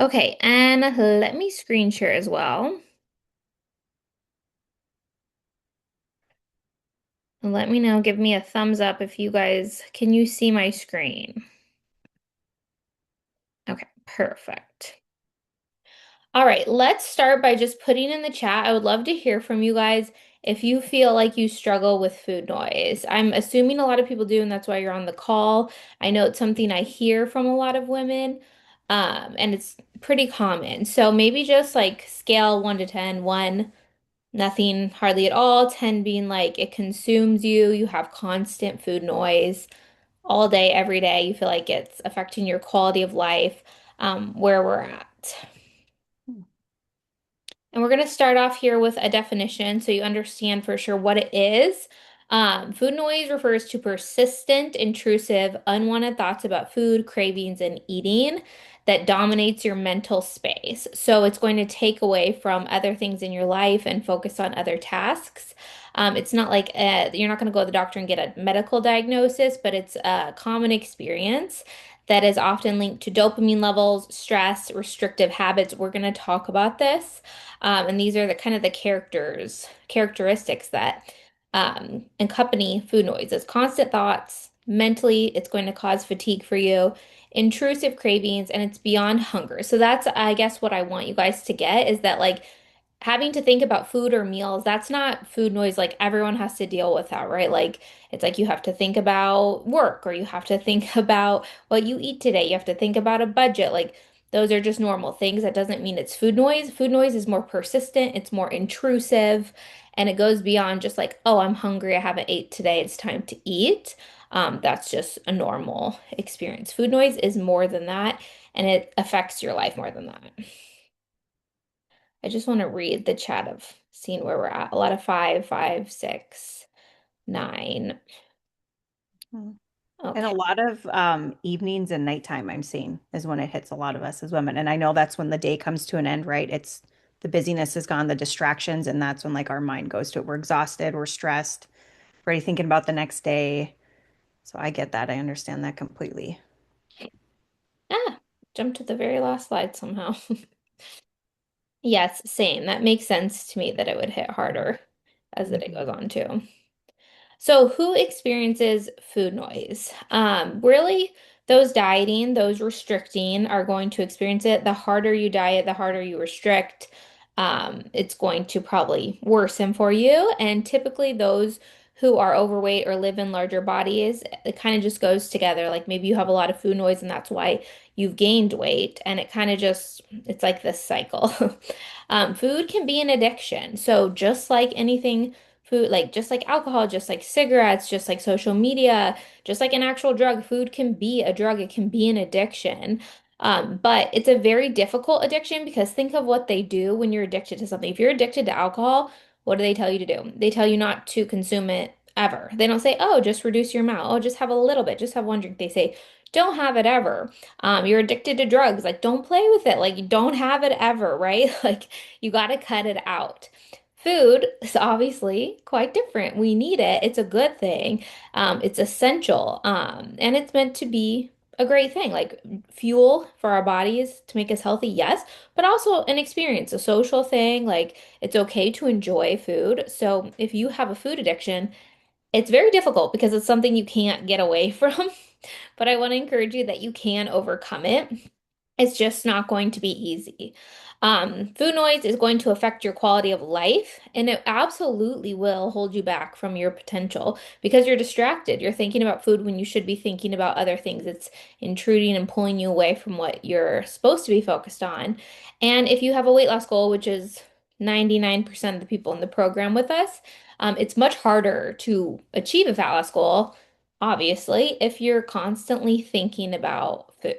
Okay, and let me screen share as well. And let me know, give me a thumbs up if you guys can you see my screen? Okay, perfect. All right, let's start by just putting in the chat. I would love to hear from you guys if you feel like you struggle with food noise. I'm assuming a lot of people do, and that's why you're on the call. I know it's something I hear from a lot of women, and it's pretty common. So maybe just like scale 1 to 10, 1 nothing hardly at all, 10 being like it consumes you, you have constant food noise all day, every day, you feel like it's affecting your quality of life, where we're at. And we're going to start off here with a definition so you understand for sure what it is. Food noise refers to persistent, intrusive, unwanted thoughts about food, cravings, and eating that dominates your mental space. So it's going to take away from other things in your life and focus on other tasks. It's not like you're not going to go to the doctor and get a medical diagnosis, but it's a common experience that is often linked to dopamine levels, stress, restrictive habits. We're going to talk about this. And these are the kind of the characteristics that accompany food noise. It's constant thoughts. Mentally, it's going to cause fatigue for you, intrusive cravings, and it's beyond hunger. So that's, I guess, what I want you guys to get is that like having to think about food or meals, that's not food noise. Like everyone has to deal with that, right? Like it's like you have to think about work or you have to think about what you eat today. You have to think about a budget. Like those are just normal things. That doesn't mean it's food noise. Food noise is more persistent, it's more intrusive, and it goes beyond just like, oh, I'm hungry, I haven't ate today, it's time to eat. That's just a normal experience. Food noise is more than that, and it affects your life more than that. I just want to read the chat of seeing where we're at. A lot of 5, 5, 6, 9. Mm. And a Okay. lot of evenings and nighttime I'm seeing is when it hits a lot of us as women. And I know that's when the day comes to an end, right? It's the busyness is gone, the distractions, and that's when like our mind goes to it. We're exhausted, we're stressed, already thinking about the next day. So I get that. I understand that completely. Ah, jumped to the very last slide somehow. Yes, same. That makes sense to me that it would hit harder as the day Mhm. goes on too. So, who experiences food noise? Really, those dieting, those restricting are going to experience it. The harder you diet, the harder you restrict, it's going to probably worsen for you. And typically, those who are overweight or live in larger bodies, it kind of just goes together. Like maybe you have a lot of food noise, and that's why you've gained weight. And it kind of just, it's like this cycle. Food can be an addiction. So, just like anything food, like just like alcohol, just like cigarettes, just like social media, just like an actual drug, food can be a drug. It can be an addiction. But it's a very difficult addiction because think of what they do when you're addicted to something. If you're addicted to alcohol, what do they tell you to do? They tell you not to consume it ever. They don't say, oh, just reduce your amount. Oh, just have a little bit. Just have one drink. They say, don't have it ever. You're addicted to drugs. Like, don't play with it. Like, you don't have it ever, right? Like, you got to cut it out. Food is obviously quite different. We need it. It's a good thing. It's essential. And it's meant to be a great thing, like fuel for our bodies to make us healthy, yes, but also an experience, a social thing. Like it's okay to enjoy food. So if you have a food addiction, it's very difficult because it's something you can't get away from. But I want to encourage you that you can overcome it. It's just not going to be easy. Food noise is going to affect your quality of life, and it absolutely will hold you back from your potential because you're distracted. You're thinking about food when you should be thinking about other things. It's intruding and pulling you away from what you're supposed to be focused on. And if you have a weight loss goal, which is 99% of the people in the program with us, it's much harder to achieve a fat loss goal, obviously, if you're constantly thinking about food.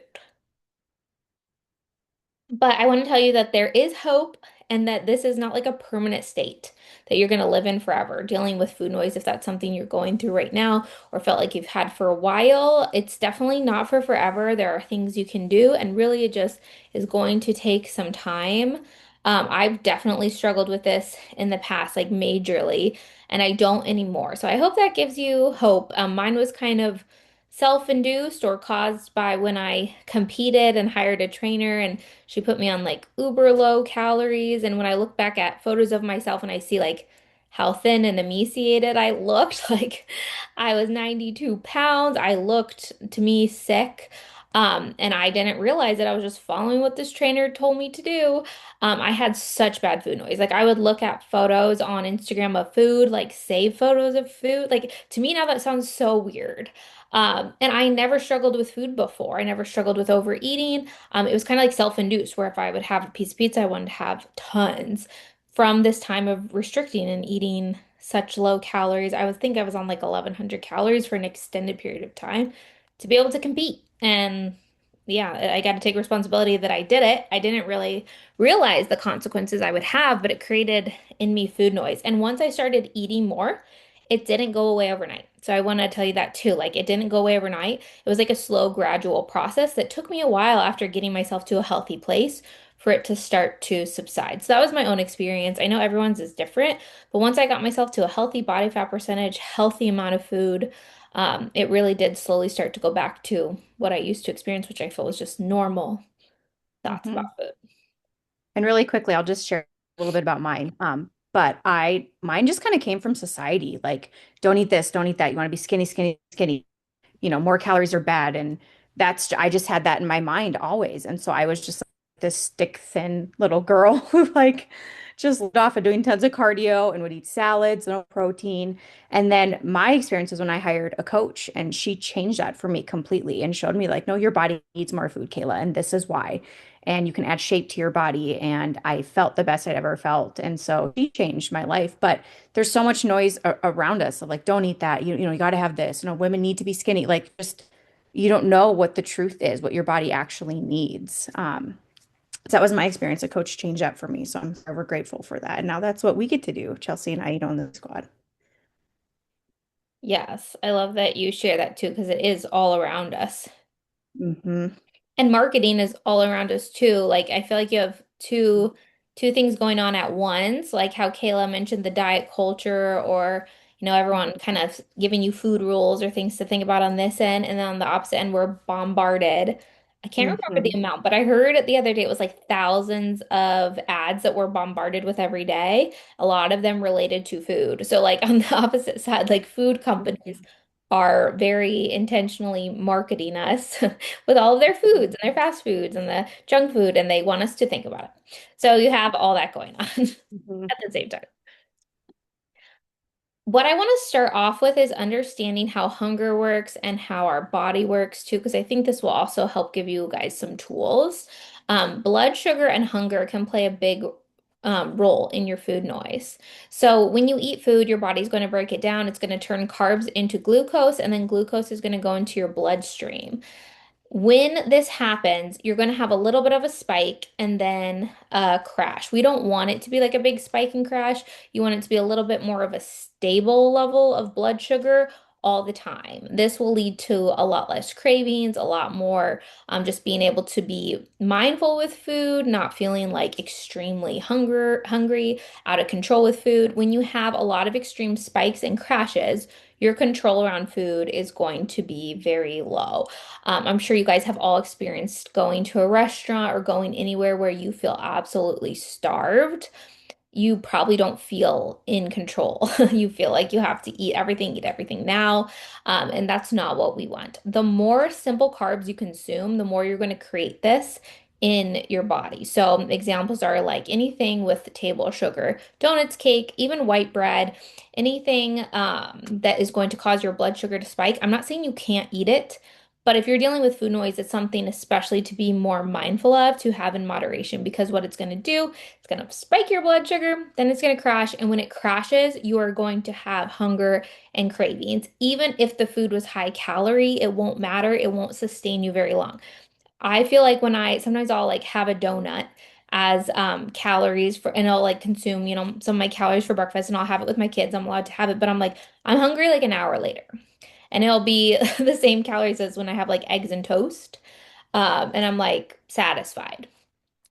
But I want to tell you that there is hope and that this is not like a permanent state that you're going to live in forever. Dealing with food noise, if that's something you're going through right now or felt like you've had for a while, it's definitely not for forever. There are things you can do, and really it just is going to take some time. I've definitely struggled with this in the past, like majorly, and I don't anymore. So I hope that gives you hope. Mine was kind of self-induced or caused by when I competed and hired a trainer and she put me on like uber low calories. And when I look back at photos of myself and I see like how thin and emaciated I looked, like I was 92 pounds. I looked to me sick. And I didn't realize that I was just following what this trainer told me to do. I had such bad food noise. Like I would look at photos on Instagram of food, like save photos of food. Like to me now that sounds so weird. And I never struggled with food before. I never struggled with overeating. It was kind of like self-induced, where if I would have a piece of pizza, I wanted to have tons. From this time of restricting and eating such low calories, I would think I was on like 1,100 calories for an extended period of time to be able to compete. And yeah, I got to take responsibility that I did it. I didn't really realize the consequences I would have, but it created in me food noise. And once I started eating more, it didn't go away overnight. So I want to tell you that too. Like it didn't go away overnight. It was like a slow, gradual process that took me a while after getting myself to a healthy place for it to start to subside. So that was my own experience. I know everyone's is different, but once I got myself to a healthy body fat percentage, healthy amount of food, it really did slowly start to go back to what I used to experience, which I feel was just normal thoughts Hmm. about food. And really quickly, I'll just share a little bit about mine. But mine just kind of came from society. Like, don't eat this, don't eat that. You want to be skinny, skinny, skinny. More calories are bad. And I just had that in my mind always. And so I was just like this stick thin little girl who like just lived off of doing tons of cardio and would eat salads, no protein. And then my experience was when I hired a coach and she changed that for me completely and showed me like, no, your body needs more food, Kayla, and this is why. And you can add shape to your body. And I felt the best I'd ever felt. And so she changed my life. But there's so much noise around us of like, don't eat that. You got to have this. Women need to be skinny. Like, just you don't know what the truth is, what your body actually needs. So that was my experience. A coach changed that for me. So I'm forever grateful for that. And now that's what we get to do, Chelsea and I, in the squad. Yes, I love that you share that too, because it is all around us. Hmm. And marketing is all around us too. Like I feel like you have two things going on at once, like how Kayla mentioned the diet culture or everyone kind of giving you food rules or things to think about on this end, and then on the opposite end we're bombarded. I can't remember the Hmm. amount, but I heard it the other day it was like thousands of ads that we're bombarded with every day, a lot of them related to food. So like on the opposite side, like food companies are very intentionally marketing us with all of their foods and their fast foods and the junk food, and they want us to think about it. So you have all that going on Hmm. at the same time. What I want to start off with is understanding how hunger works and how our body works too, because I think this will also help give you guys some tools. Blood sugar and hunger can play a big role in your food noise. So when you eat food, your body's going to break it down. It's going to turn carbs into glucose, and then glucose is going to go into your bloodstream. When this happens, you're going to have a little bit of a spike and then a crash. We don't want it to be like a big spike and crash. You want it to be a little bit more of a stable level of blood sugar all the time. This will lead to a lot less cravings, a lot more just being able to be mindful with food, not feeling like extremely hungry, out of control with food. When you have a lot of extreme spikes and crashes, your control around food is going to be very low. I'm sure you guys have all experienced going to a restaurant or going anywhere where you feel absolutely starved. You probably don't feel in control. You feel like you have to eat everything now. And that's not what we want. The more simple carbs you consume, the more you're going to create this in your body. So examples are like anything with table sugar, donuts, cake, even white bread, anything that is going to cause your blood sugar to spike. I'm not saying you can't eat it, but if you're dealing with food noise, it's something especially to be more mindful of, to have in moderation, because what it's going to do, it's going to spike your blood sugar, then it's going to crash. And when it crashes, you are going to have hunger and cravings. Even if the food was high calorie, it won't matter. It won't sustain you very long. I feel like when sometimes I'll like have a donut as calories for, and I'll like consume, some of my calories for breakfast and I'll have it with my kids. I'm allowed to have it, but I'm like, I'm hungry like an hour later. And it'll be the same calories as when I have like eggs and toast. And I'm like satisfied.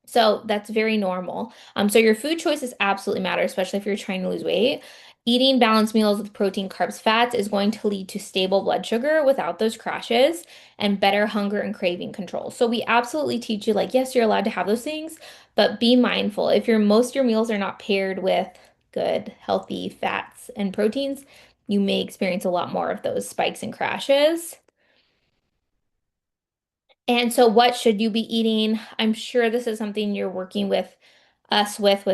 So that's very normal. So your food choices absolutely matter, especially if you're trying to lose weight. Eating balanced meals with protein, carbs, fats is going to lead to stable blood sugar without those crashes and better hunger and craving control. So we absolutely teach you like, yes, you're allowed to have those things, but be mindful. If your most of your meals are not paired with good, healthy fats and proteins, you may experience a lot more of those spikes and crashes. And so, what should you be eating? I'm sure this is something you're working with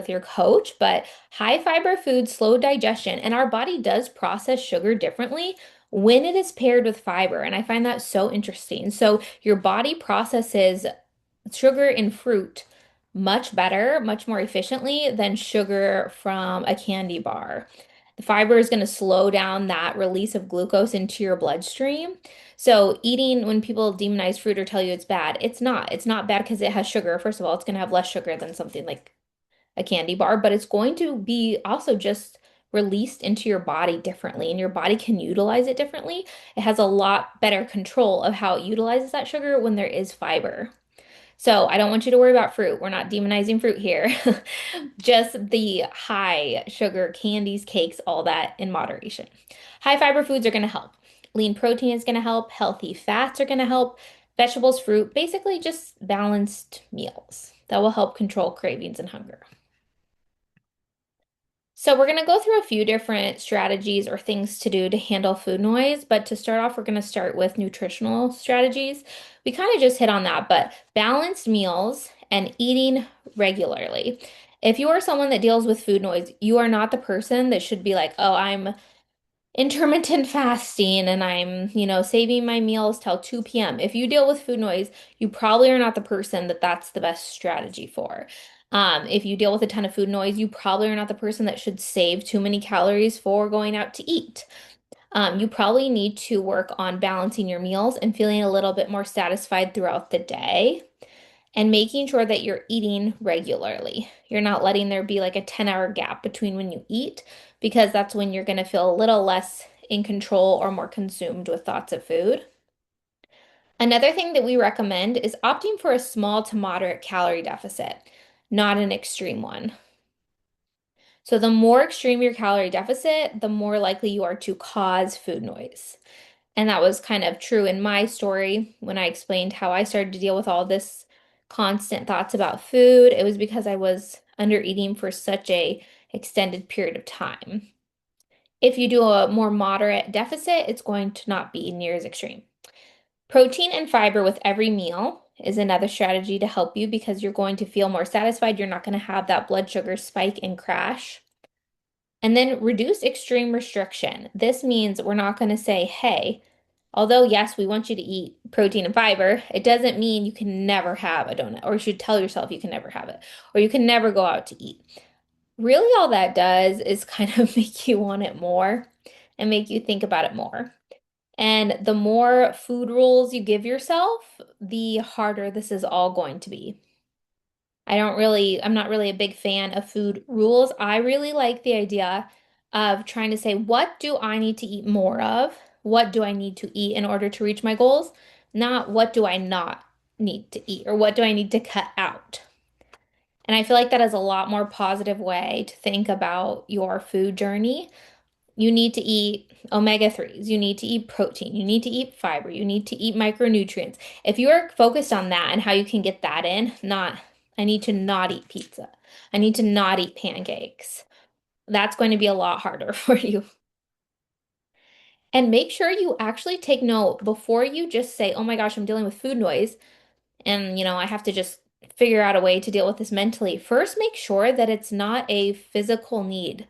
your coach, but high fiber foods slow digestion, and our body does process sugar differently when it is paired with fiber. And I find that so interesting. So, your body processes sugar in fruit much better, much more efficiently than sugar from a candy bar. The fiber is going to slow down that release of glucose into your bloodstream. So, eating when people demonize fruit or tell you it's bad, it's not. It's not bad because it has sugar. First of all, it's going to have less sugar than something like a candy bar, but it's going to be also just released into your body differently, and your body can utilize it differently. It has a lot better control of how it utilizes that sugar when there is fiber. So I don't want you to worry about fruit. We're not demonizing fruit here. Just the high sugar candies, cakes, all that in moderation. High fiber foods are going to help. Lean protein is going to help. Healthy fats are going to help. Vegetables, fruit, basically just balanced meals that will help control cravings and hunger. So we're going to go through a few different strategies or things to do to handle food noise, but to start off, we're going to start with nutritional strategies. We kind of just hit on that, but balanced meals and eating regularly. If you are someone that deals with food noise, you are not the person that should be like, oh, I'm intermittent fasting and I'm saving my meals till 2 p.m. If you deal with food noise, you probably are not the person that that's the best strategy for. If you deal with a ton of food noise, you probably are not the person that should save too many calories for going out to eat. You probably need to work on balancing your meals and feeling a little bit more satisfied throughout the day and making sure that you're eating regularly. You're not letting there be like a 10-hour gap between when you eat, because that's when you're going to feel a little less in control or more consumed with thoughts of food. Another thing that we recommend is opting for a small to moderate calorie deficit, not an extreme one. So, the more extreme your calorie deficit, the more likely you are to cause food noise. And that was kind of true in my story when I explained how I started to deal with all this constant thoughts about food. It was because I was under eating for such a extended period of time. If you do a more moderate deficit, it's going to not be near as extreme. Protein and fiber with every meal is another strategy to help you because you're going to feel more satisfied. You're not going to have that blood sugar spike and crash. And then reduce extreme restriction. This means we're not going to say, hey, although, yes, we want you to eat protein and fiber, it doesn't mean you can never have a donut, or you should tell yourself you can never have it, or you can never go out to eat. Really, all that does is kind of make you want it more and make you think about it more. And the more food rules you give yourself, the harder this is all going to be. I'm not really a big fan of food rules. I really like the idea of trying to say, what do I need to eat more of? What do I need to eat in order to reach my goals? Not what do I not need to eat or what do I need to cut out? And I feel like that is a lot more positive way to think about your food journey. You need to eat omega-3s. You need to eat protein. You need to eat fiber. You need to eat micronutrients. If you are focused on that and how you can get that in, not, I need to not eat pizza. I need to not eat pancakes. That's going to be a lot harder for you. And make sure you actually take note before you just say, oh my gosh, I'm dealing with food noise. And, I have to just figure out a way to deal with this mentally. First, make sure that it's not a physical need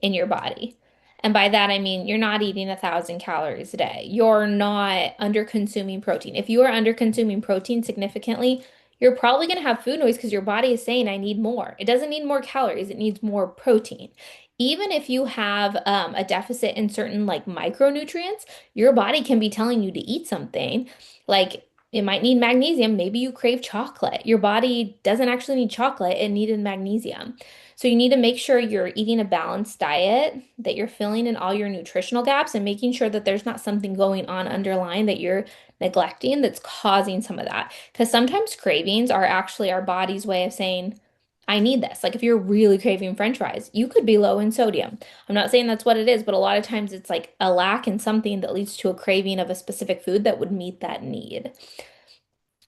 in your body. And by that, I mean you're not eating 1,000 calories a day. You're not under consuming protein. If you are under consuming protein significantly, you're probably going to have food noise because your body is saying, I need more. It doesn't need more calories, it needs more protein. Even if you have a deficit in certain like micronutrients, your body can be telling you to eat something. Like it might need magnesium. Maybe you crave chocolate. Your body doesn't actually need chocolate, it needed magnesium. So you need to make sure you're eating a balanced diet, that you're filling in all your nutritional gaps and making sure that there's not something going on underlying that you're neglecting that's causing some of that. Because sometimes cravings are actually our body's way of saying, I need this. Like if you're really craving French fries, you could be low in sodium. I'm not saying that's what it is, but a lot of times it's like a lack in something that leads to a craving of a specific food that would meet that need.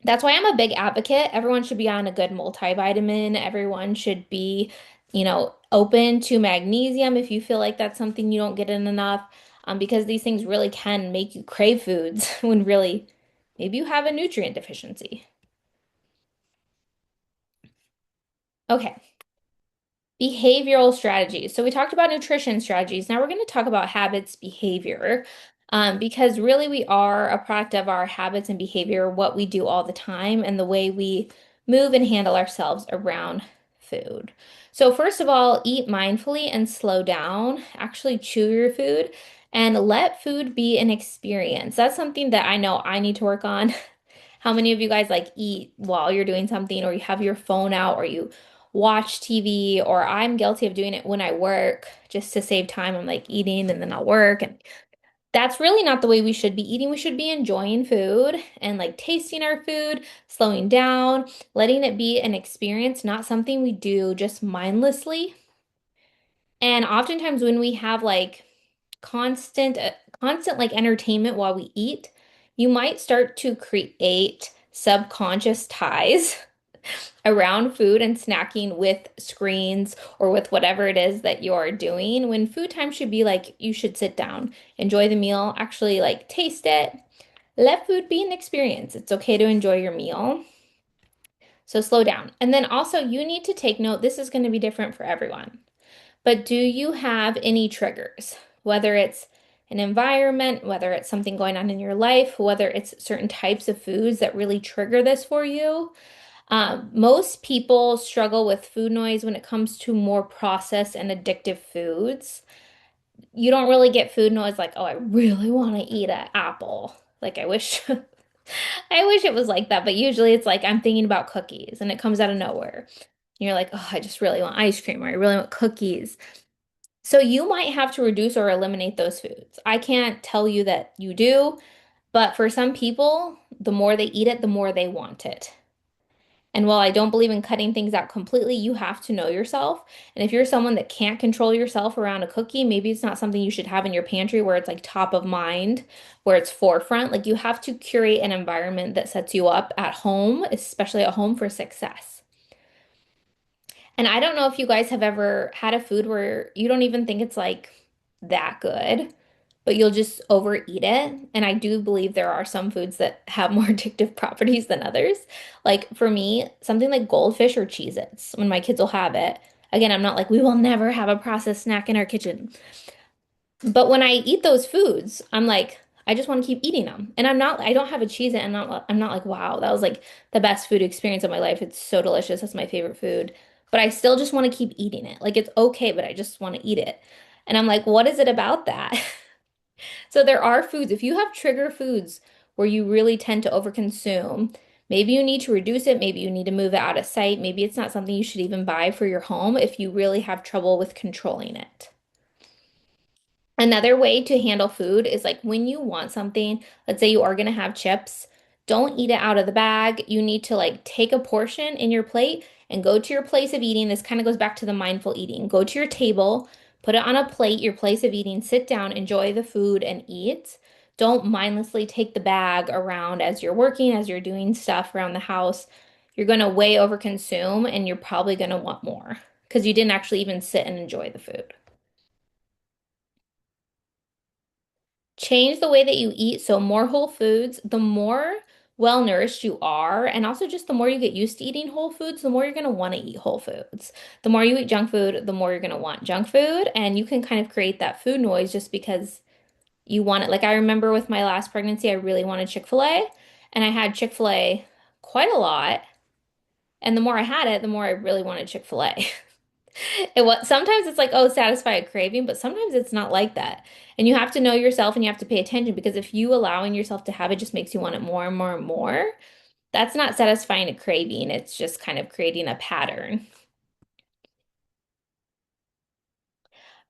That's why I'm a big advocate. Everyone should be on a good multivitamin. Everyone should be, open to magnesium if you feel like that's something you don't get in enough, because these things really can make you crave foods when really maybe you have a nutrient deficiency. Okay. Behavioral strategies. So we talked about nutrition strategies. Now we're going to talk about habits, behavior, because really we are a product of our habits and behavior, what we do all the time, and the way we move and handle ourselves around food. So first of all, eat mindfully and slow down. Actually chew your food and let food be an experience. That's something that I know I need to work on. How many of you guys like eat while you're doing something, or you have your phone out, or you watch TV, or I'm guilty of doing it when I work just to save time. I'm like eating and then I'll work. And that's really not the way we should be eating. We should be enjoying food and like tasting our food, slowing down, letting it be an experience, not something we do just mindlessly. And oftentimes when we have like constant like entertainment while we eat, you might start to create subconscious ties around food and snacking with screens or with whatever it is that you're doing, when food time should be like you should sit down, enjoy the meal, actually like taste it. Let food be an experience. It's okay to enjoy your meal. So slow down. And then also you need to take note, this is going to be different for everyone. But do you have any triggers? Whether it's an environment, whether it's something going on in your life, whether it's certain types of foods that really trigger this for you. Most people struggle with food noise when it comes to more processed and addictive foods. You don't really get food noise like, oh, I really want to eat an apple. Like I wish I wish it was like that, but usually it's like I'm thinking about cookies and it comes out of nowhere. You're like, oh, I just really want ice cream or I really want cookies. So you might have to reduce or eliminate those foods. I can't tell you that you do, but for some people, the more they eat it, the more they want it. And while I don't believe in cutting things out completely, you have to know yourself. And if you're someone that can't control yourself around a cookie, maybe it's not something you should have in your pantry where it's like top of mind, where it's forefront. Like you have to curate an environment that sets you up at home, especially at home, for success. And I don't know if you guys have ever had a food where you don't even think it's like that good, but you'll just overeat it. And I do believe there are some foods that have more addictive properties than others. Like for me, something like goldfish or Cheez-Its, when my kids will have it. Again, I'm not like, we will never have a processed snack in our kitchen. But when I eat those foods, I'm like, I just want to keep eating them. And I don't have a cheese it. I'm not like, wow, that was like the best food experience of my life. It's so delicious. That's my favorite food. But I still just want to keep eating it. Like it's okay, but I just want to eat it. And I'm like, what is it about that? So there are foods, if you have trigger foods where you really tend to overconsume, maybe you need to reduce it, maybe you need to move it out of sight, maybe it's not something you should even buy for your home if you really have trouble with controlling it. Another way to handle food is like when you want something, let's say you are going to have chips, don't eat it out of the bag. You need to like take a portion in your plate and go to your place of eating. This kind of goes back to the mindful eating. Go to your table, put it on a plate, your place of eating, sit down, enjoy the food and eat. Don't mindlessly take the bag around as you're working, as you're doing stuff around the house. You're going to way overconsume and you're probably going to want more because you didn't actually even sit and enjoy the food. Change the way that you eat. So more whole foods, the more well nourished you are, and also just the more you get used to eating whole foods, the more you're going to want to eat whole foods. The more you eat junk food, the more you're going to want junk food, and you can kind of create that food noise just because you want it. Like I remember with my last pregnancy, I really wanted Chick-fil-A, and I had Chick-fil-A quite a lot, and the more I had it, the more I really wanted Chick-fil-A. It was sometimes it's like, oh, satisfy a craving, but sometimes it's not like that. And you have to know yourself and you have to pay attention because if you allowing yourself to have it just makes you want it more and more and more, that's not satisfying a craving. It's just kind of creating a pattern.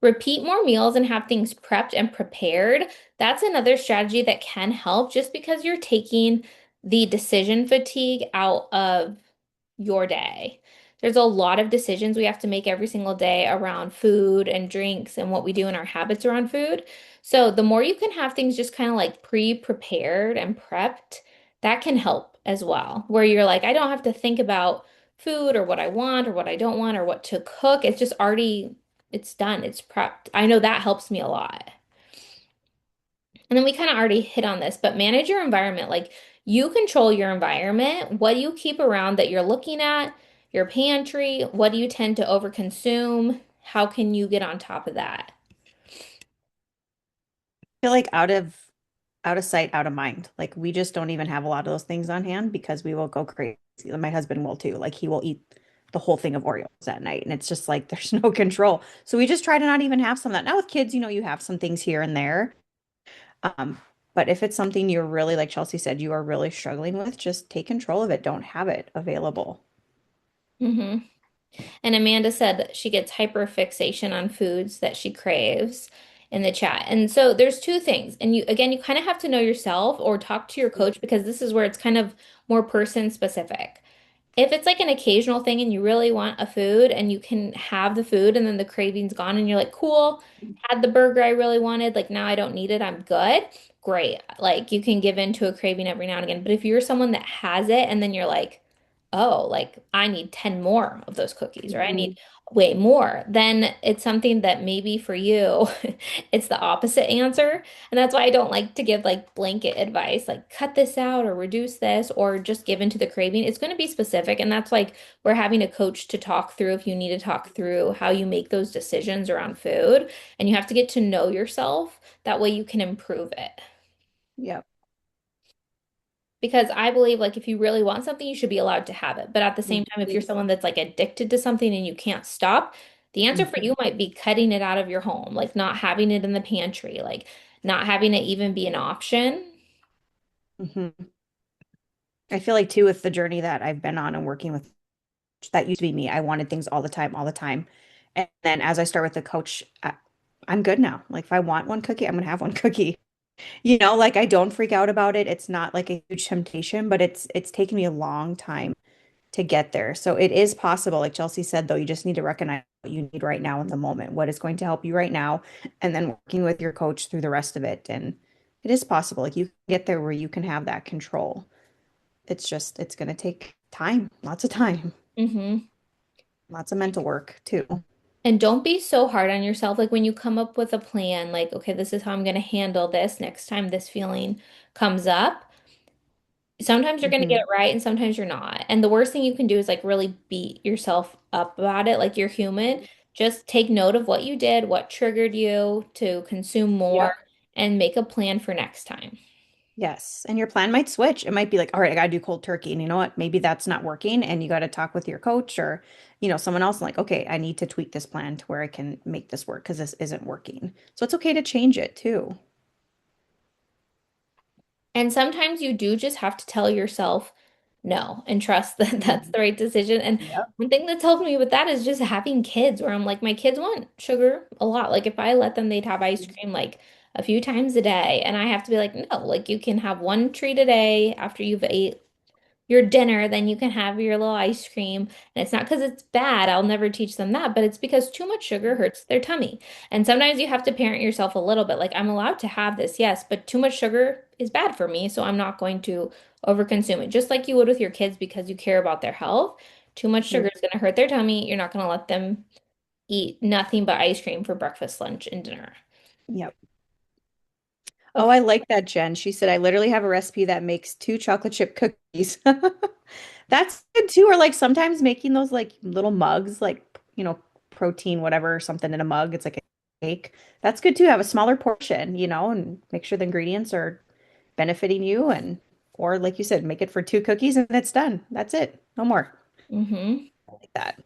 Repeat more meals and have things prepped and prepared. That's another strategy that can help just because you're taking the decision fatigue out of your day. there's a lot of decisions we have to make every single day around food and drinks and what we do in our habits around food. So the more you can have things just kind of like pre-prepared and prepped, that can help as well. Where you're like, I don't have to think about food or what I want or what I don't want or what to cook. It's just already, it's done, it's prepped. I know that helps me a lot. And then we kind of already hit on this, but manage your environment. Like you control your environment. What do you keep around that you're looking at? Your pantry. What do you tend to overconsume? How can you get on top of that? Feel like out of sight, out of mind. Like we just don't even have a lot of those things on hand because we will go crazy. My husband will too. Like he will eat the whole thing of Oreos at night. And it's just like there's no control. So we just try to not even have some of that. Now with kids, you have some things here and there. Um, but if it's something you're really, like Chelsea said, you are really struggling with, just take control of it. Don't have it available. hmm And Amanda said that she gets hyperfixation on foods that she craves in the chat. And so there's two things. And you again, you kind of have to know yourself or talk to your coach because this is where it's kind of more person specific. If it's like an occasional thing and you really want a food and you can have the food and then the craving's gone and you're like, cool, had the burger I really wanted, like now I don't need it, I'm good. Great. Like you can give in to a craving every now and again. But if you're someone that has it and then you're like, oh, like I need 10 more of those cookies or I Mhm. need way more, then it's something that maybe for you it's the opposite answer. And that's why I don't like to give like blanket advice, like cut this out or reduce this or just give into the craving. It's going to be specific. And that's like we're having a coach to talk through if you need to talk through how you make those decisions around food. And you have to get to know yourself. That way you can improve it. Yep. Because I believe like if you really want something, you should be allowed to have it. But at the same time, if you're Mhm. someone that's like addicted to something and you can't stop, the answer for Mhm. you might be cutting it out of your home, like not having it in the pantry, like not having it even be an option. Mhm. I feel like too with the journey that I've been on and working with, that used to be me. I wanted things all the time, all the time. And then as I start with the coach, I'm good now. Like if I want one cookie, I'm gonna have one cookie. Like I don't freak out about it. It's not like a huge temptation, but it's taken me a long time to get there. So it is possible. Like Chelsea said, though, you just need to recognize what you need right now in the moment, what is going to help you right now, and then working with your coach through the rest of it. And it is possible. Like you can get there where you can have that control. It's going to take time, lots of time, hmm lots of mental work too. And don't be so hard on yourself. Like when you come up with a plan, like, okay, this is how I'm going to handle this next time this feeling comes up. Sometimes you're going to get Hmm. it right and sometimes you're not. And the worst thing you can do is like really beat yourself up about it. Like you're human. Just take note of what you did, what triggered you to consume more, Yep. and make a plan for next time. Yes. And your plan might switch. It might be like, all right, I gotta do cold turkey. And you know what? Maybe that's not working. And you got to talk with your coach or, someone else like, okay, I need to tweak this plan to where I can make this work because this isn't working. So it's okay to change it too. And sometimes you do just have to tell yourself no and trust that that's Mhm. the right decision. And Yep. one thing that's helped me with that is just having kids where I'm like, my kids want sugar a lot. Like if I let them, they'd have ice cream like a few times a day. And I have to be like, no, like you can have one treat a day after you've ate your dinner, then you can have your little ice cream. And it's not because it's bad. I'll never teach them that, but it's because too much sugar hurts their tummy. And sometimes you have to parent yourself a little bit. Like, I'm allowed to have this, yes, but too much sugar is bad for me. So I'm not going to overconsume it. Just like you would with your kids because you care about their health. Too much Mhm. sugar is going to hurt their tummy. You're not going to let them eat nothing but ice cream for breakfast, lunch, and dinner. Yep. Oh, Okay. I like that, Jen. She said, I literally have a recipe that makes two chocolate chip cookies. That's good too. Or like sometimes making those like little mugs, like, protein, whatever, or something in a mug. It's like a cake. That's good too. Have a smaller portion, and make sure the ingredients are benefiting you or like you said, make it for two cookies and it's done. That's it. No more. Mm-hmm. I like that.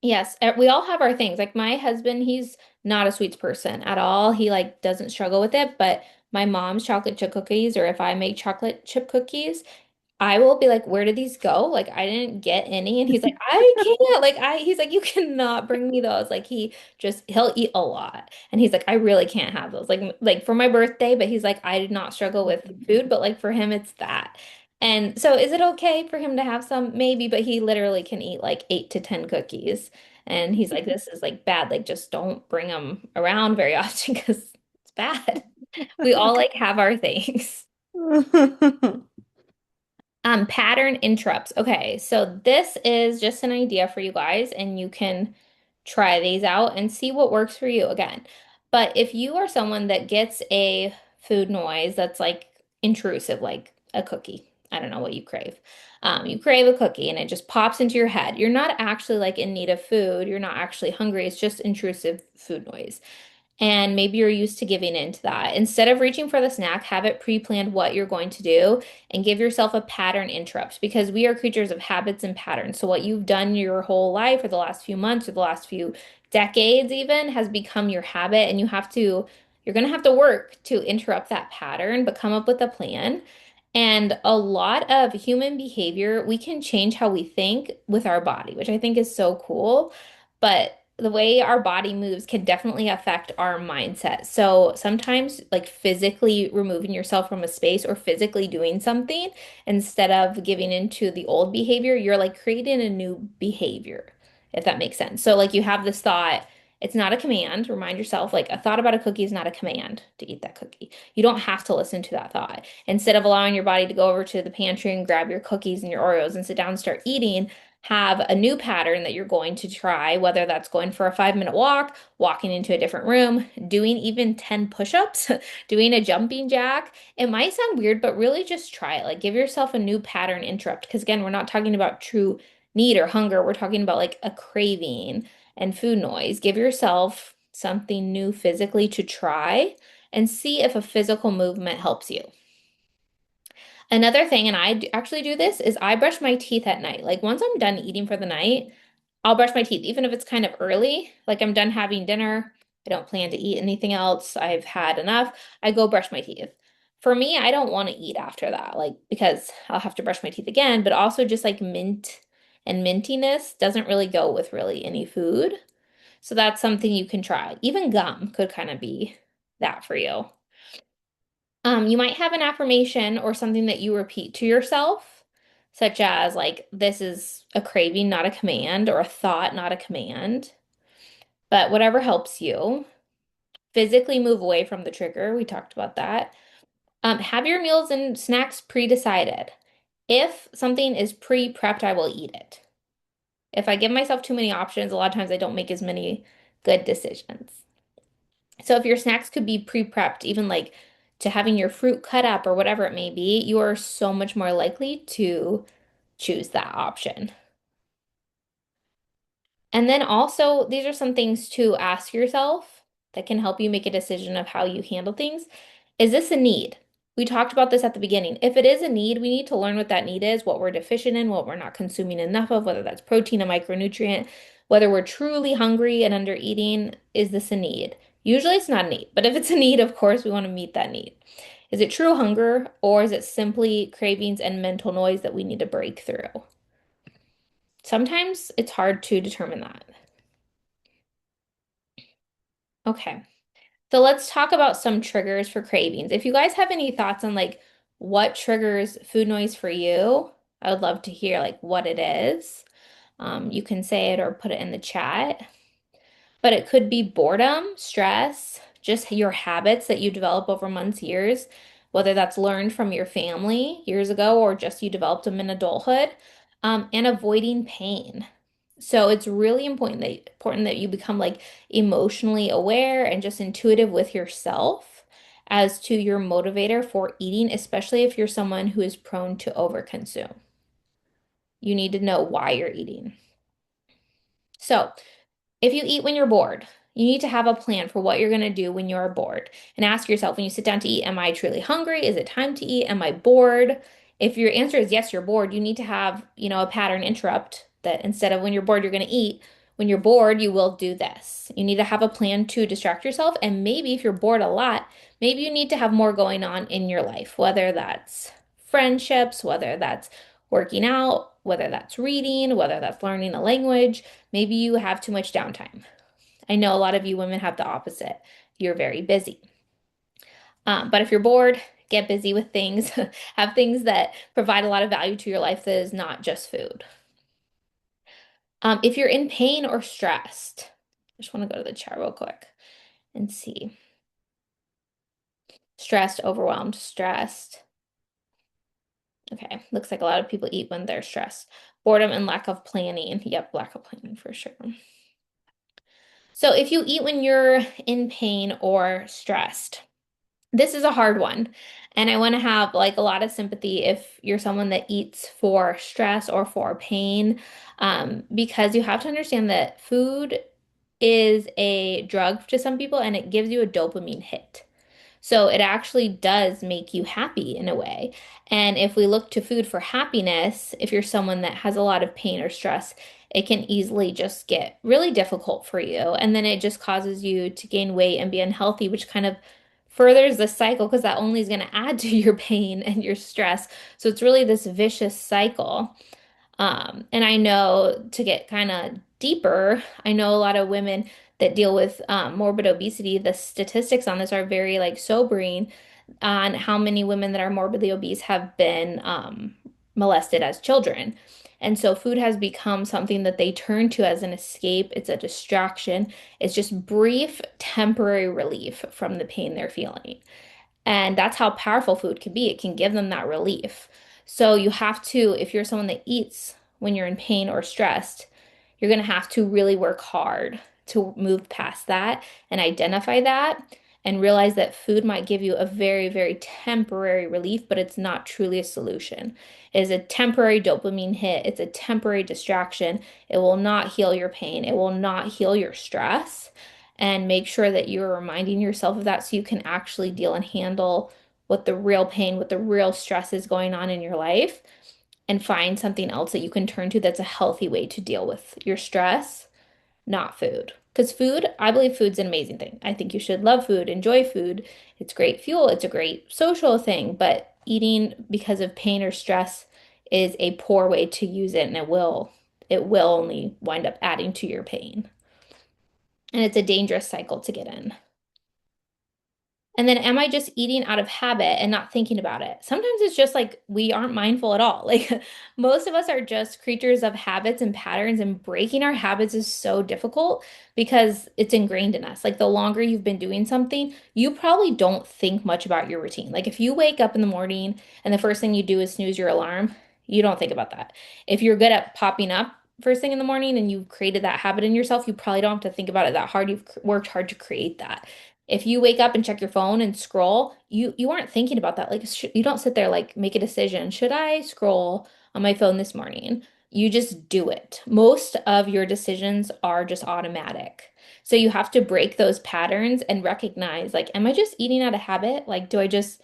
Yes, we all have our things. Like my husband, he's not a sweets person at all. He like doesn't struggle with it, but my mom's chocolate chip cookies or if I make chocolate chip cookies, I will be like, "Where did these go? Like I didn't get any." And he's like, "I can't." Like he's like, "You cannot bring me those." Like he'll eat a lot. And he's like, "I really can't have those." Like for my birthday, but he's like, "I did not struggle with food, but like for him it's that." And so is it okay for him to have some? Maybe, but he literally can eat like 8 to 10 cookies. And he's like, this is like bad. Like, just don't bring them around very often because it's bad. We all like have our things. Pattern interrupts. Okay, so this is just an idea for you guys, and you can try these out and see what works for you again. But if you are someone that gets a food noise that's like intrusive, like a cookie, I don't know what you crave. You crave a cookie and it just pops into your head. You're not actually like in need of food. You're not actually hungry. It's just intrusive food noise. And maybe you're used to giving in to that. Instead of reaching for the snack, have it pre-planned what you're going to do and give yourself a pattern interrupt because we are creatures of habits and patterns. So what you've done your whole life or the last few months or the last few decades even has become your habit and you're going to have to work to interrupt that pattern, but come up with a plan. And a lot of human behavior, we can change how we think with our body, which I think is so cool. But the way our body moves can definitely affect our mindset. So sometimes, like physically removing yourself from a space or physically doing something instead of giving into the old behavior, you're like creating a new behavior, if that makes sense. So, like, you have this thought, it's not a command. Remind yourself, like, a thought about a cookie is not a command to eat that cookie. You don't have to listen to that thought. Instead of allowing your body to go over to the pantry and grab your cookies and your Oreos and sit down and start eating, have a new pattern that you're going to try, whether that's going for a 5 minute walk, walking into a different room, doing even 10 push-ups, doing a jumping jack. It might sound weird, but really just try it. Like give yourself a new pattern interrupt. Because again, we're not talking about true need or hunger. We're talking about like a craving and food noise. Give yourself something new physically to try and see if a physical movement helps you. Another thing, and actually do this, is I brush my teeth at night. Like once I'm done eating for the night, I'll brush my teeth, even if it's kind of early. Like I'm done having dinner. I don't plan to eat anything else. I've had enough. I go brush my teeth. For me, I don't want to eat after that, like because I'll have to brush my teeth again, but also just like mint and mintiness doesn't really go with really any food. So that's something you can try. Even gum could kind of be that for you. You might have an affirmation or something that you repeat to yourself, such as like, this is a craving, not a command, or a thought, not a command. But whatever helps you. Physically move away from the trigger. We talked about that. Have your meals and snacks pre-decided. If something is pre-prepped, I will eat it. If I give myself too many options, a lot of times I don't make as many good decisions. So if your snacks could be pre-prepped, even like to having your fruit cut up or whatever it may be, you are so much more likely to choose that option. And then also, these are some things to ask yourself that can help you make a decision of how you handle things. Is this a need? We talked about this at the beginning. If it is a need, we need to learn what that need is, what we're deficient in, what we're not consuming enough of, whether that's protein, a micronutrient, whether we're truly hungry and under eating. Is this a need? Usually it's not a need, but if it's a need, of course, we want to meet that need. Is it true hunger or is it simply cravings and mental noise that we need to break through? Sometimes it's hard to determine that. Okay. So let's talk about some triggers for cravings. If you guys have any thoughts on like what triggers food noise for you, I would love to hear like what it is. You can say it or put it in the chat. But it could be boredom, stress, just your habits that you develop over months, years, whether that's learned from your family years ago or just you developed them in adulthood, and avoiding pain. So it's really important that you become like emotionally aware and just intuitive with yourself as to your motivator for eating, especially if you're someone who is prone to overconsume. You need to know why you're eating. So, if you eat when you're bored, you need to have a plan for what you're going to do when you're bored. And ask yourself when you sit down to eat, am I truly hungry? Is it time to eat? Am I bored? If your answer is yes, you're bored, you need to have, a pattern interrupt that instead of when you're bored, you're going to eat. When you're bored, you will do this. You need to have a plan to distract yourself. And maybe if you're bored a lot, maybe you need to have more going on in your life, whether that's friendships, whether that's working out, whether that's reading, whether that's learning a language. Maybe you have too much downtime. I know a lot of you women have the opposite. You're very busy. But if you're bored, get busy with things, have things that provide a lot of value to your life that is not just food. If you're in pain or stressed, I just want to go to the chat real quick and see. Stressed, overwhelmed, stressed. Okay, looks like a lot of people eat when they're stressed. Boredom and lack of planning. Yep, lack of planning for sure. So if you eat when you're in pain or stressed, this is a hard one. And I want to have like a lot of sympathy if you're someone that eats for stress or for pain, because you have to understand that food is a drug to some people and it gives you a dopamine hit. So it actually does make you happy in a way. And if we look to food for happiness, if you're someone that has a lot of pain or stress, it can easily just get really difficult for you. And then it just causes you to gain weight and be unhealthy, which kind of furthers the cycle because that only is going to add to your pain and your stress. So it's really this vicious cycle. And I know to get kind of deeper, I know a lot of women that deal with morbid obesity. The statistics on this are very like sobering on how many women that are morbidly obese have been molested as children. And so food has become something that they turn to as an escape. It's a distraction. It's just brief, temporary relief from the pain they're feeling. And that's how powerful food can be. It can give them that relief. So you have to, if you're someone that eats when you're in pain or stressed, you're going to have to really work hard to move past that and identify that and realize that food might give you a very, very temporary relief, but it's not truly a solution. It is a temporary dopamine hit. It's a temporary distraction. It will not heal your pain. It will not heal your stress. And make sure that you're reminding yourself of that so you can actually deal and handle what the real pain, what the real stress is going on in your life and find something else that you can turn to that's a healthy way to deal with your stress, not food. Because food, I believe food's an amazing thing. I think you should love food, enjoy food. It's great fuel, it's a great social thing, but eating because of pain or stress is a poor way to use it and it will only wind up adding to your pain. And it's a dangerous cycle to get in. And then am I just eating out of habit and not thinking about it? Sometimes it's just like we aren't mindful at all. Like most of us are just creatures of habits and patterns, and breaking our habits is so difficult because it's ingrained in us. Like the longer you've been doing something, you probably don't think much about your routine. Like if you wake up in the morning and the first thing you do is snooze your alarm, you don't think about that. If you're good at popping up first thing in the morning and you've created that habit in yourself, you probably don't have to think about it that hard. You've worked hard to create that. If you wake up and check your phone and scroll, you aren't thinking about that. Like you don't sit there like make a decision. Should I scroll on my phone this morning? You just do it. Most of your decisions are just automatic. So you have to break those patterns and recognize like, am I just eating out of habit? Like, do I just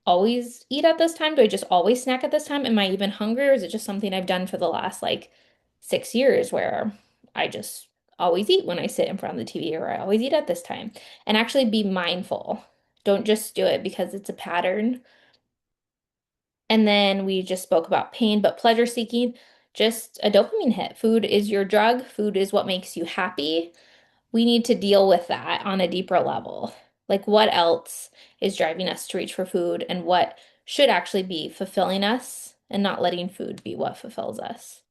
always eat at this time? Do I just always snack at this time? Am I even hungry, or is it just something I've done for the last like 6 years where I just always eat when I sit in front of the TV, or I always eat at this time? And actually be mindful. Don't just do it because it's a pattern. And then we just spoke about pain, but pleasure seeking, just a dopamine hit. Food is your drug. Food is what makes you happy. We need to deal with that on a deeper level. Like, what else is driving us to reach for food, and what should actually be fulfilling us and not letting food be what fulfills us?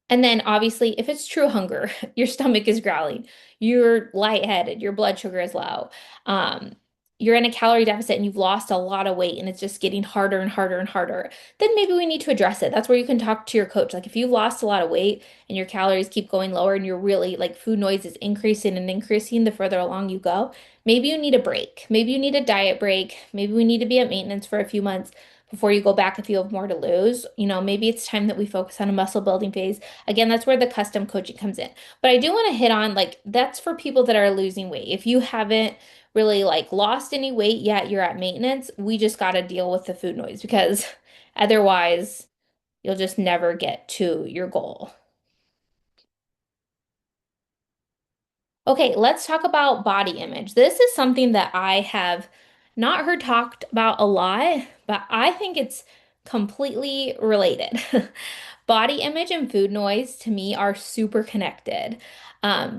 And then obviously, if it's true hunger, your stomach is growling, you're lightheaded, your blood sugar is low, um, you're in a calorie deficit and you've lost a lot of weight and it's just getting harder and harder and harder, then maybe we need to address it. That's where you can talk to your coach. Like if you've lost a lot of weight and your calories keep going lower and you're really like food noise is increasing and increasing the further along you go, maybe you need a break. Maybe you need a diet break. Maybe we need to be at maintenance for a few months before you go back if you have more to lose. Maybe it's time that we focus on a muscle building phase. Again, that's where the custom coaching comes in. But I do want to hit on like that's for people that are losing weight. If you haven't really like lost any weight yet, you're at maintenance, we just got to deal with the food noise because otherwise you'll just never get to your goal. Okay, let's talk about body image. This is something that I have not heard talked about a lot, but I think it's completely related. Body image and food noise to me are super connected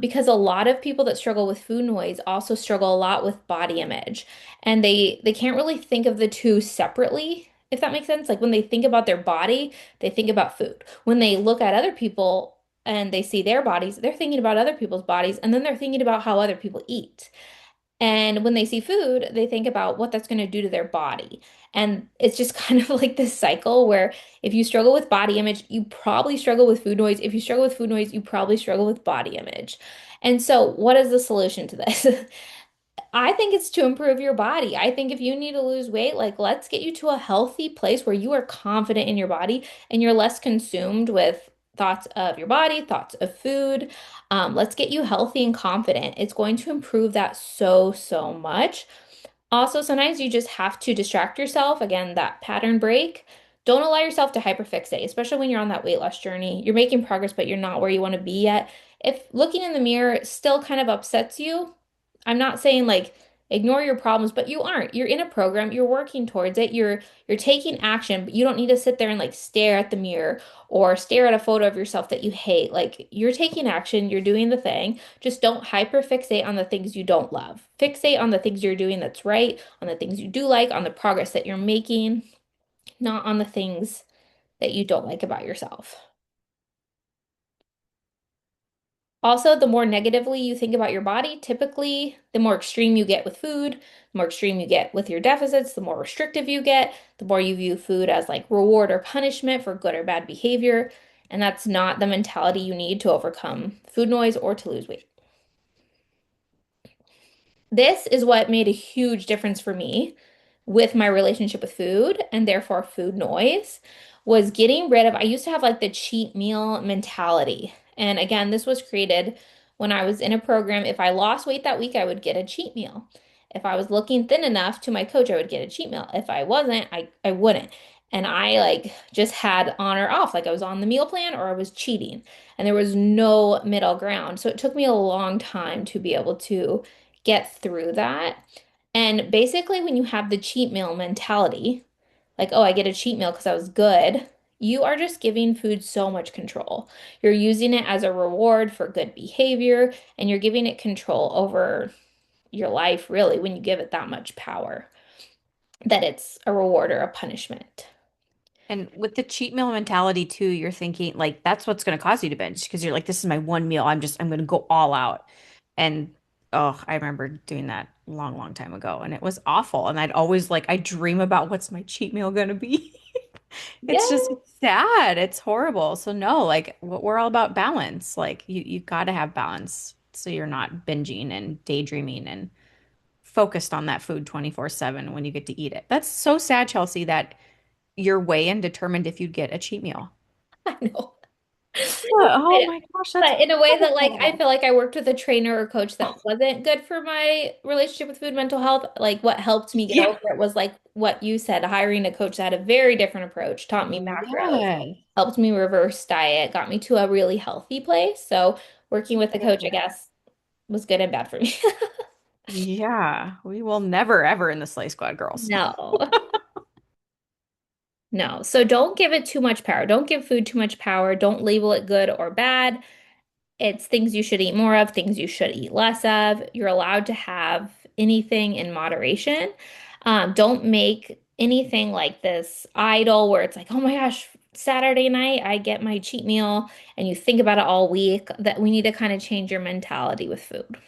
because a lot of people that struggle with food noise also struggle a lot with body image, and they can't really think of the two separately, if that makes sense. Like when they think about their body, they think about food. When they look at other people and they see their bodies, they're thinking about other people's bodies, and then they're thinking about how other people eat. And when they see food, they think about what that's going to do to their body. And it's just kind of like this cycle where if you struggle with body image, you probably struggle with food noise. If you struggle with food noise, you probably struggle with body image. And so, what is the solution to this? I think it's to improve your body. I think if you need to lose weight, like let's get you to a healthy place where you are confident in your body and you're less consumed with thoughts of your body, thoughts of food. Let's get you healthy and confident. It's going to improve that so, so much. Also, sometimes you just have to distract yourself. Again, that pattern break. Don't allow yourself to hyperfixate, especially when you're on that weight loss journey. You're making progress, but you're not where you want to be yet. If looking in the mirror still kind of upsets you, I'm not saying like ignore your problems, but you aren't. You're in a program, you're working towards it, you're taking action, but you don't need to sit there and like stare at the mirror or stare at a photo of yourself that you hate. Like you're taking action, you're doing the thing. Just don't hyper fixate on the things you don't love. Fixate on the things you're doing that's right, on the things you do like, on the progress that you're making, not on the things that you don't like about yourself. Also, the more negatively you think about your body, typically, the more extreme you get with food, the more extreme you get with your deficits, the more restrictive you get, the more you view food as like reward or punishment for good or bad behavior. And that's not the mentality you need to overcome food noise or to lose weight. This is what made a huge difference for me with my relationship with food and therefore food noise was getting rid of, I used to have like the cheat meal mentality. And again, this was created when I was in a program. If I lost weight that week, I would get a cheat meal. If I was looking thin enough to my coach, I would get a cheat meal. If I wasn't, I wouldn't. And I like just had on or off, like I was on the meal plan or I was cheating. And there was no middle ground. So it took me a long time to be able to get through that. And basically, when you have the cheat meal mentality, like, oh, I get a cheat meal because I was good, you are just giving food so much control. You're using it as a reward for good behavior, and you're giving it control over your life, really, when you give it that much power, that it's a reward or a punishment. And with the cheat meal mentality too, you're thinking like that's what's going to cause you to binge because you're like, this is my one meal. I'm going to go all out. And oh, I remember doing that long, long time ago, and it was awful. And I'd always like, I dream about what's my cheat meal going to be. It's just Yeah. sad. It's horrible. So no, like we're all about balance. Like you got to have balance so you're not binging and daydreaming and focused on that food 24/7 when you get to eat it. That's so sad, Chelsea, that your weigh in determined if you'd get a cheat meal. I know. Oh I my gosh, that's But in a way that like I horrible. feel like I worked with a trainer or coach that wasn't good for my relationship with food mental health. Like what helped me get Yeah. over it was like what you said, hiring a coach that had a very different approach, taught me macros, Yes. helped me reverse diet, got me to a really healthy place. So working with a coach, I guess, was good and bad for me. Yeah, we will never ever in the Slay Squad girls. No. No. So don't give it too much power. Don't give food too much power. Don't label it good or bad. It's things you should eat more of, things you should eat less of. You're allowed to have anything in moderation. Don't make anything like this idol where it's like, oh my gosh, Saturday night I get my cheat meal, and you think about it all week. That we need to kind of change your mentality with food.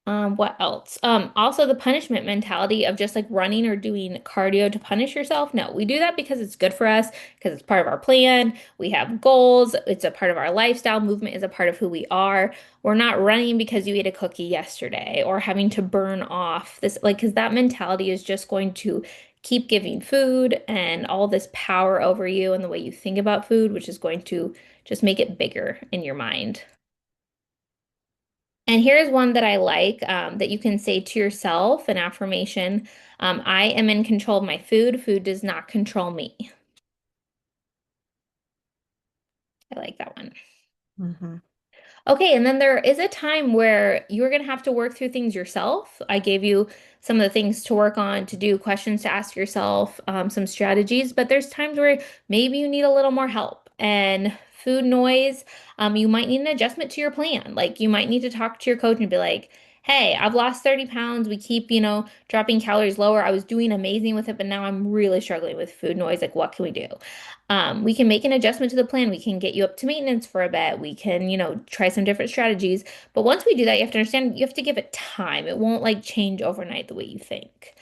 What else? Also the punishment mentality of just like running or doing cardio to punish yourself. No, we do that because it's good for us, because it's part of our plan. We have goals. It's a part of our lifestyle. Movement is a part of who we are. We're not running because you ate a cookie yesterday or having to burn off this, like, because that mentality is just going to keep giving food and all this power over you and the way you think about food, which is going to just make it bigger in your mind. And here's one that I like that you can say to yourself, an affirmation. I am in control of my food. Food does not control me. I like that one. Hmm. Okay, and then there is a time where you're going to have to work through things yourself. I gave you some of the things to work on, to do, questions to ask yourself, some strategies, but there's times where maybe you need a little more help. And food noise, you might need an adjustment to your plan. Like you might need to talk to your coach and be like, hey, I've lost 30 pounds. We keep, dropping calories lower. I was doing amazing with it, but now I'm really struggling with food noise. Like, what can we do? We can make an adjustment to the plan. We can get you up to maintenance for a bit. We can, try some different strategies. But once we do that, you have to understand you have to give it time. It won't like change overnight the way you think.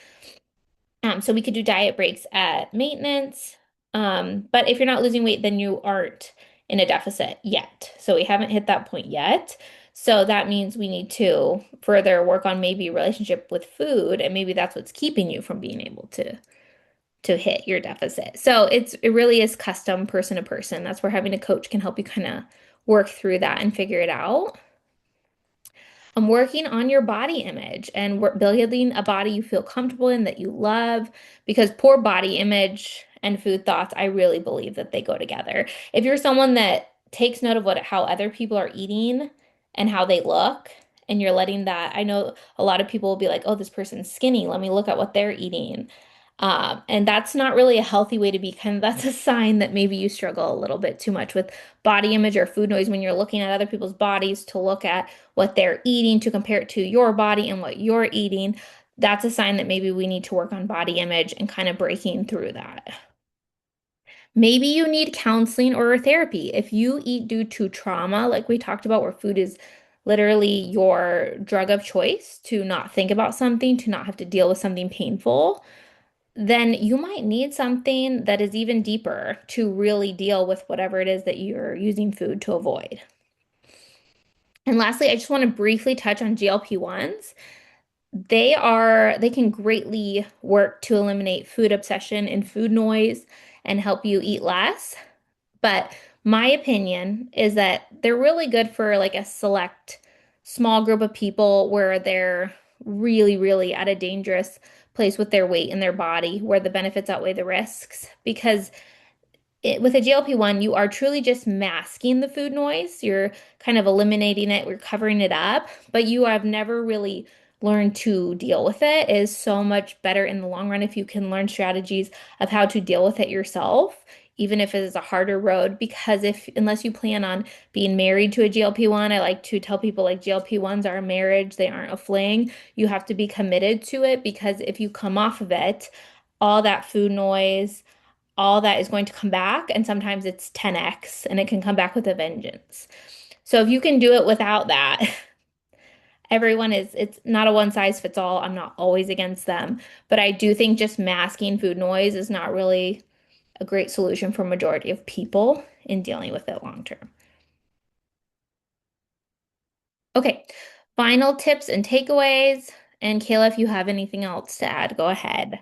So we could do diet breaks at maintenance. But if you're not losing weight, then you aren't in a deficit yet. So we haven't hit that point yet. So that means we need to further work on maybe a relationship with food, and maybe that's what's keeping you from being able to hit your deficit. So it really is custom person to person. That's where having a coach can help you kind of work through that and figure it out. I'm working on your body image and we're building a body you feel comfortable in that you love because poor body image and food thoughts, I really believe that they go together. If you're someone that takes note of how other people are eating and how they look, and you're letting that, I know a lot of people will be like, oh, this person's skinny. Let me look at what they're eating. And that's not really a healthy way to be. Kind of, that's a sign that maybe you struggle a little bit too much with body image or food noise when you're looking at other people's bodies to look at what they're eating to compare it to your body and what you're eating. That's a sign that maybe we need to work on body image and kind of breaking through that. Maybe you need counseling or therapy. If you eat due to trauma, like we talked about, where food is literally your drug of choice to not think about something, to not have to deal with something painful, then you might need something that is even deeper to really deal with whatever it is that you're using food to avoid. And lastly, I just want to briefly touch on GLP-1s. They can greatly work to eliminate food obsession and food noise and help you eat less. But my opinion is that they're really good for like a select small group of people where they're really, really at a dangerous place with their weight and their body, where the benefits outweigh the risks. Because with a GLP-1, you are truly just masking the food noise. You're kind of eliminating it, we're covering it up, but you have never really learned to deal with it. It is so much better in the long run if you can learn strategies of how to deal with it yourself, even if it is a harder road. Because if unless you plan on being married to a GLP-1, I like to tell people like GLP-1s are a marriage, they aren't a fling. You have to be committed to it because if you come off of it, all that food noise, all that is going to come back, and sometimes it's 10x and it can come back with a vengeance. So if you can do it without that, it's not a one size fits all. I'm not always against them, but I do think just masking food noise is not really a great solution for majority of people in dealing with it long term. Okay, final tips and takeaways. And Kayla, if you have anything else to add, go ahead.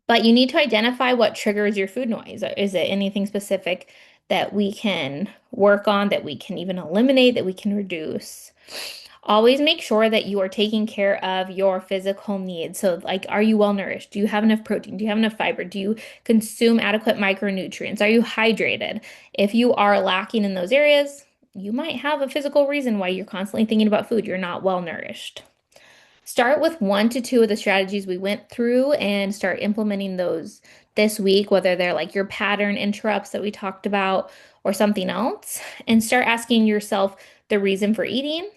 But you need to identify what triggers your food noise. Is it anything specific that we can work on, that we can even eliminate, that we can reduce? Always make sure that you are taking care of your physical needs. So, like, are you well nourished? Do you have enough protein? Do you have enough fiber? Do you consume adequate micronutrients? Are you hydrated? If you are lacking in those areas, you might have a physical reason why you're constantly thinking about food. You're not well nourished. Start with one to two of the strategies we went through and start implementing those this week, whether they're like your pattern interrupts that we talked about or something else, and start asking yourself the reason for eating.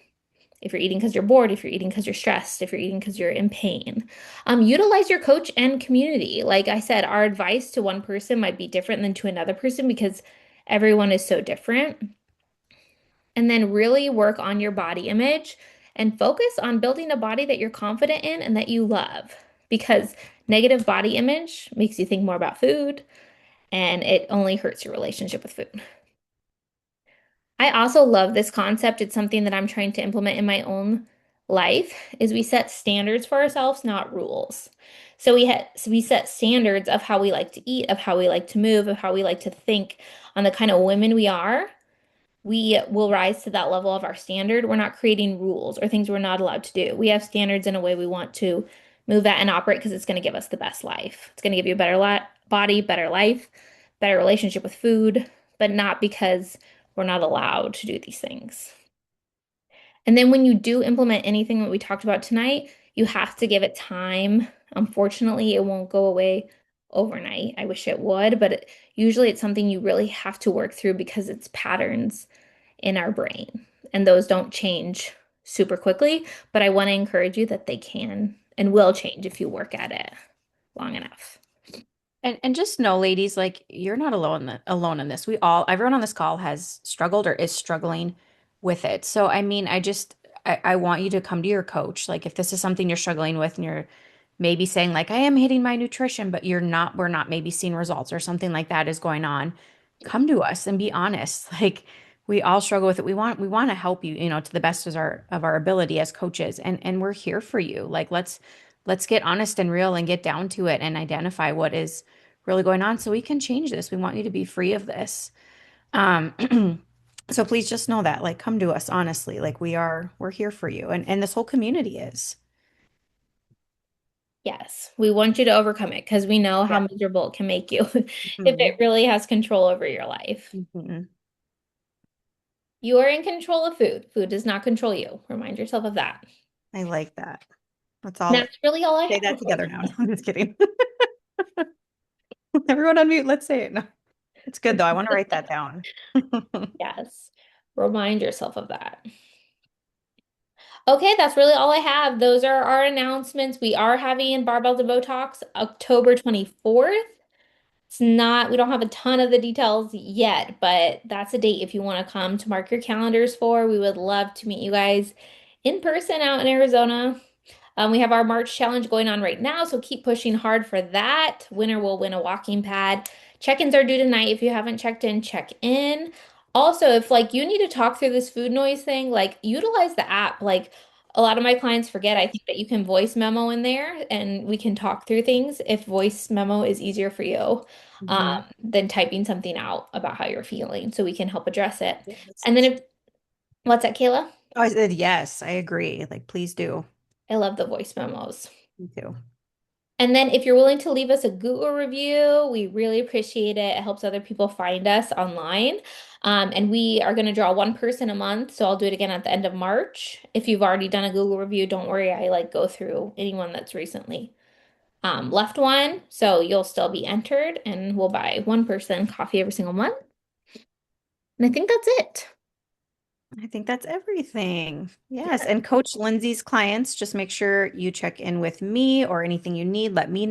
If you're eating because you're bored, if you're eating because you're stressed, if you're eating because you're in pain. Utilize your coach and community. Like I said, our advice to one person might be different than to another person because everyone is so different. And then really work on your body image and focus on building a body that you're confident in and that you love. Because negative body image makes you think more about food and it only hurts your relationship with food. I also love this concept. It's something that I'm trying to implement in my own life is we set standards for ourselves, not rules. So we set standards of how we like to eat, of how we like to move, of how we like to think on the kind of women we are. We will rise to that level of our standard. We're not creating rules or things we're not allowed to do. We have standards in a way we want to move that and operate because it's going to give us the best life. It's going to give you a better body, better life, better relationship with food, but not because We're not allowed to do these things. And then when you do implement anything that we talked about tonight, you have to give it time. Unfortunately, it won't go away overnight. I wish it would, but usually it's something you really have to work through because it's patterns in our brain, and those don't change super quickly. But I want to encourage you that they can and will change if you work at it long enough. And just know, ladies, like you're not alone in this. We all, everyone on this call has struggled or is struggling with it. So I mean, I want you to come to your coach. Like if this is something you're struggling with and you're maybe saying like I am hitting my nutrition, but we're not maybe seeing results or something like that is going on, come to us and be honest. Like we all struggle with it. We want to help you, to the best of our ability as coaches. And we're here for you. Like let's get honest and real and get down to it and identify what is really going on so we can change this. We want you to be free of this. Um, so please just know that, like, come to us honestly. Like we're here for you. And this whole community is. Yes, we want you to overcome it because we know how Yeah. miserable it can make you if it Mhm. really has control over your life. Mhm. You are in control of food. Food does not control you. Remind yourself of that. I like that. Let's And all that's really all I say that have for together now. you. I'm just kidding. Everyone on mute, let's say it. No, it's good though. I want to write that down. Yes. Remind yourself of that. Okay, that's really all I have. Those are our announcements. We are having Barbell to Botox October 24th. It's not, we don't have a ton of the details yet, but that's a date if you want to come to mark your calendars for. We would love to meet you guys in person out in Arizona. We have our March challenge going on right now, so keep pushing hard for that. Winner will win a walking pad. Check-ins are due tonight. If you haven't checked in, check in. Also, if like you need to talk through this food noise thing, like utilize the app. Like a lot of my clients forget, I think that you can voice memo in there and we can talk through things if voice memo is easier for you Mhm. than typing something out about how you're feeling, so we can help address it. And then Yes. if, what's that, Kayla? Oh, I said yes, I agree. Like, please do. I love the voice memos. Me too. And then if you're willing to leave us a Google review, we really appreciate it. It helps other people find us online. And we are going to draw one person a month. So I'll do it again at the end of March. If you've already done a Google review, don't worry. I like go through anyone that's recently left one. So you'll still be entered and we'll buy one person coffee every single month. And I think that's it. I think that's everything. Yes. And Coach Lindsay's clients, just make sure you check in with me or anything you need. Let me know.